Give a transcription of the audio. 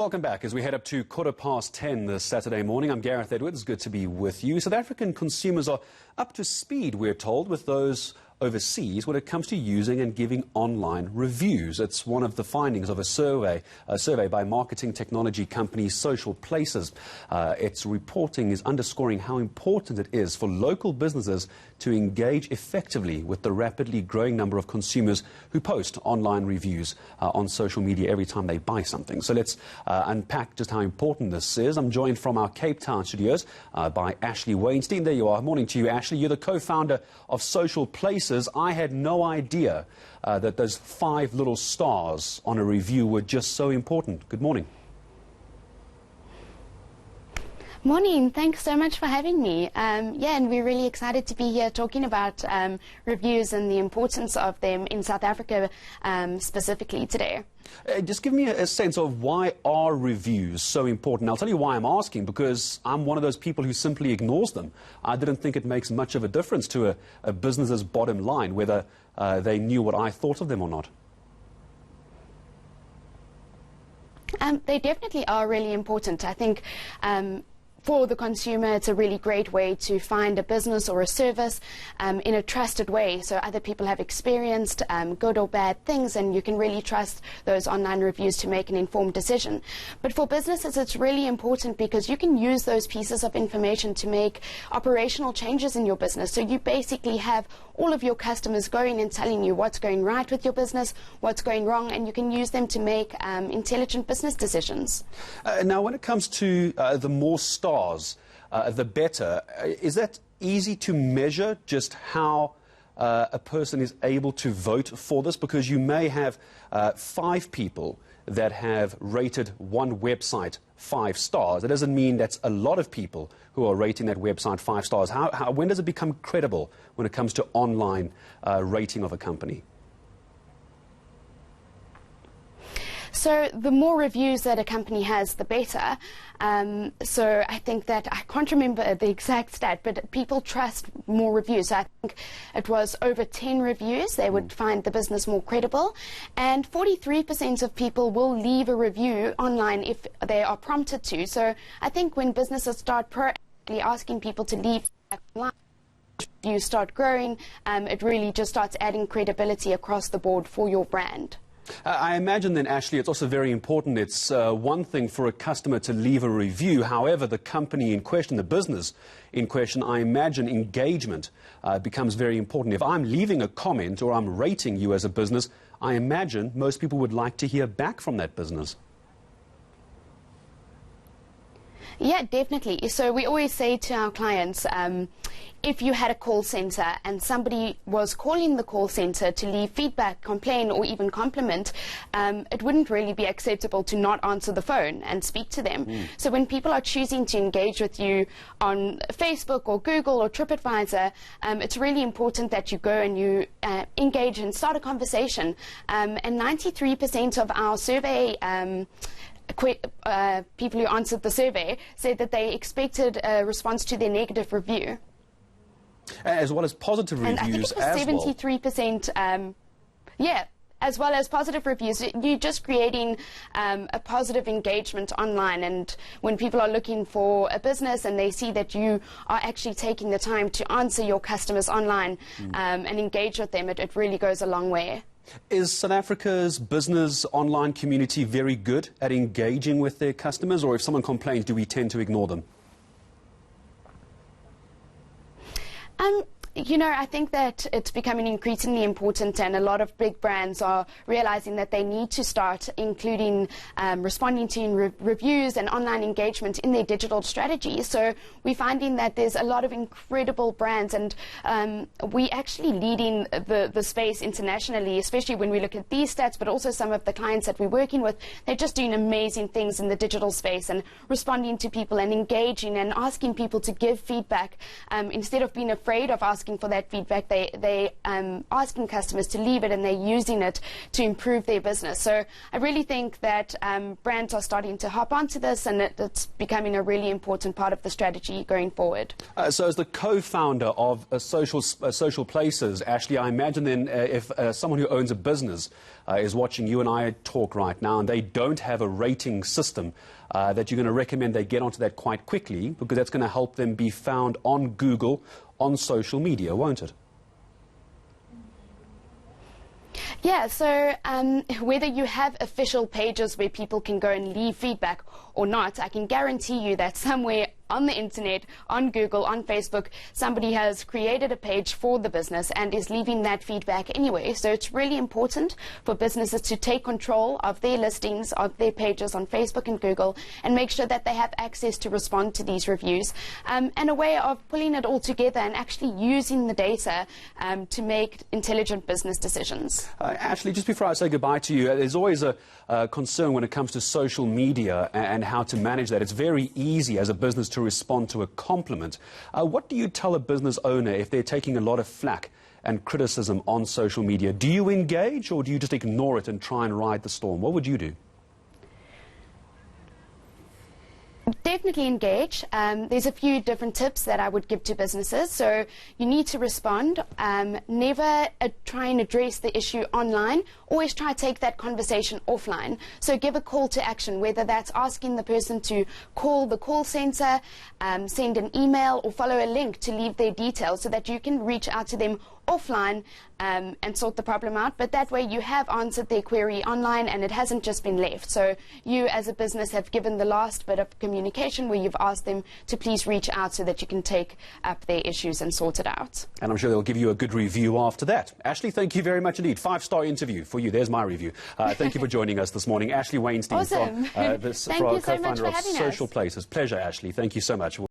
Welcome back as we head up to 10:15 this Saturday morning. I'm Gareth Edwards. Good to be with you. South African consumers are up to speed, we're told, with those overseas when it comes to using and giving online reviews. It's one of the findings of a survey by marketing technology company Social Places. Its reporting is underscoring how important it is for local businesses to engage effectively with the rapidly growing number of consumers who post online reviews on social media every time they buy something. So let's unpack just how important this is. I'm joined from our Cape Town studios by Ashley Weinstein. There you are. Morning to you, Ashley. You're the co-founder of Social Places. I had no idea that those 5 little stars on a review were just so important. Good morning. Morning. Thanks so much for having me. And we're really excited to be here talking about reviews and the importance of them in South Africa specifically today. Just give me a sense of why are reviews so important. I'll tell you why I'm asking, because I'm one of those people who simply ignores them. I didn't think it makes much of a difference to a business's bottom line, whether they knew what I thought of them or not. They definitely are really important. I think for the consumer, it's a really great way to find a business or a service in a trusted way. So other people have experienced good or bad things, and you can really trust those online reviews to make an informed decision. But for businesses, it's really important because you can use those pieces of information to make operational changes in your business. So you basically have all of your customers going and telling you what's going right with your business, what's going wrong, and you can use them to make intelligent business decisions. Now, when it comes to the more stars, the better, is that easy to measure just how a person is able to vote for this? Because you may have 5 people that have rated one website 5 stars. That doesn't mean that's a lot of people who are rating that website 5 stars. When does it become credible when it comes to online rating of a company? So the more reviews that a company has, the better. So I think that, I can't remember the exact stat, but people trust more reviews. So I think it was over 10 reviews, they would find the business more credible. And 43% of people will leave a review online if they are prompted to. So I think when businesses start proactively asking people to leave online, you start growing, it really just starts adding credibility across the board for your brand. I imagine then, Ashley, it's also very important. It's one thing for a customer to leave a review. However, the company in question, the business in question, I imagine engagement becomes very important. If I'm leaving a comment or I'm rating you as a business, I imagine most people would like to hear back from that business. Yeah, definitely. So we always say to our clients, if you had a call center and somebody was calling the call center to leave feedback, complain, or even compliment, it wouldn't really be acceptable to not answer the phone and speak to them. So when people are choosing to engage with you on Facebook or Google or TripAdvisor, it's really important that you go and you engage and start a conversation. And 93% of our survey people who answered the survey said that they expected a response to their negative review. As well as positive reviews. And I think it was 73%, as well as positive reviews. You're just creating a positive engagement online, and when people are looking for a business and they see that you are actually taking the time to answer your customers online and engage with them, it really goes a long way. Is South Africa's business online community very good at engaging with their customers, or if someone complains, do we tend to ignore them? You know, I think that it's becoming increasingly important, and a lot of big brands are realizing that they need to start including responding to reviews and online engagement in their digital strategy. So we're finding that there's a lot of incredible brands, and we actually leading the space internationally, especially when we look at these stats, but also some of the clients that we're working with. They're just doing amazing things in the digital space and responding to people and engaging and asking people to give feedback instead of being afraid of asking asking for that feedback. They asking customers to leave it, and they're using it to improve their business. So I really think that brands are starting to hop onto this, and it's becoming a really important part of the strategy going forward. So as the co-founder of Social Places, Ashley, I imagine then if someone who owns a business is watching you and I talk right now and they don't have a rating system, that you're going to recommend they get onto that quite quickly, because that's going to help them be found on Google, on social media, won't it? Yeah, so whether you have official pages where people can go and leave feedback or not, I can guarantee you that somewhere on the internet, on Google, on Facebook, somebody has created a page for the business and is leaving that feedback anyway. So it's really important for businesses to take control of their listings, of their pages on Facebook and Google, and make sure that they have access to respond to these reviews, and a way of pulling it all together and actually using the data to make intelligent business decisions. Ashley, just before I say goodbye to you, there's always a concern when it comes to social media and how to manage that. It's very easy as a business to respond to a compliment. What do you tell a business owner if they're taking a lot of flack and criticism on social media? Do you engage, or do you just ignore it and try and ride the storm? What would you do? Definitely engage. There's a few different tips that I would give to businesses. So you need to respond. Never try and address the issue online. Always try to take that conversation offline. So give a call to action, whether that's asking the person to call the call center, send an email, or follow a link to leave their details so that you can reach out to them offline and sort the problem out. But that way you have answered their query online and it hasn't just been left. So you as a business have given the last bit of communication where you've asked them to please reach out so that you can take up their issues and sort it out. And I'm sure they'll give you a good review after that. Ashley, thank you very much indeed. 5-star interview for you. There's my review. Thank you for joining us this morning. Ashley Weinstein, awesome. from, Thank you so much co-founder for of having us. Social Places. Pleasure, Ashley. Thank you so much.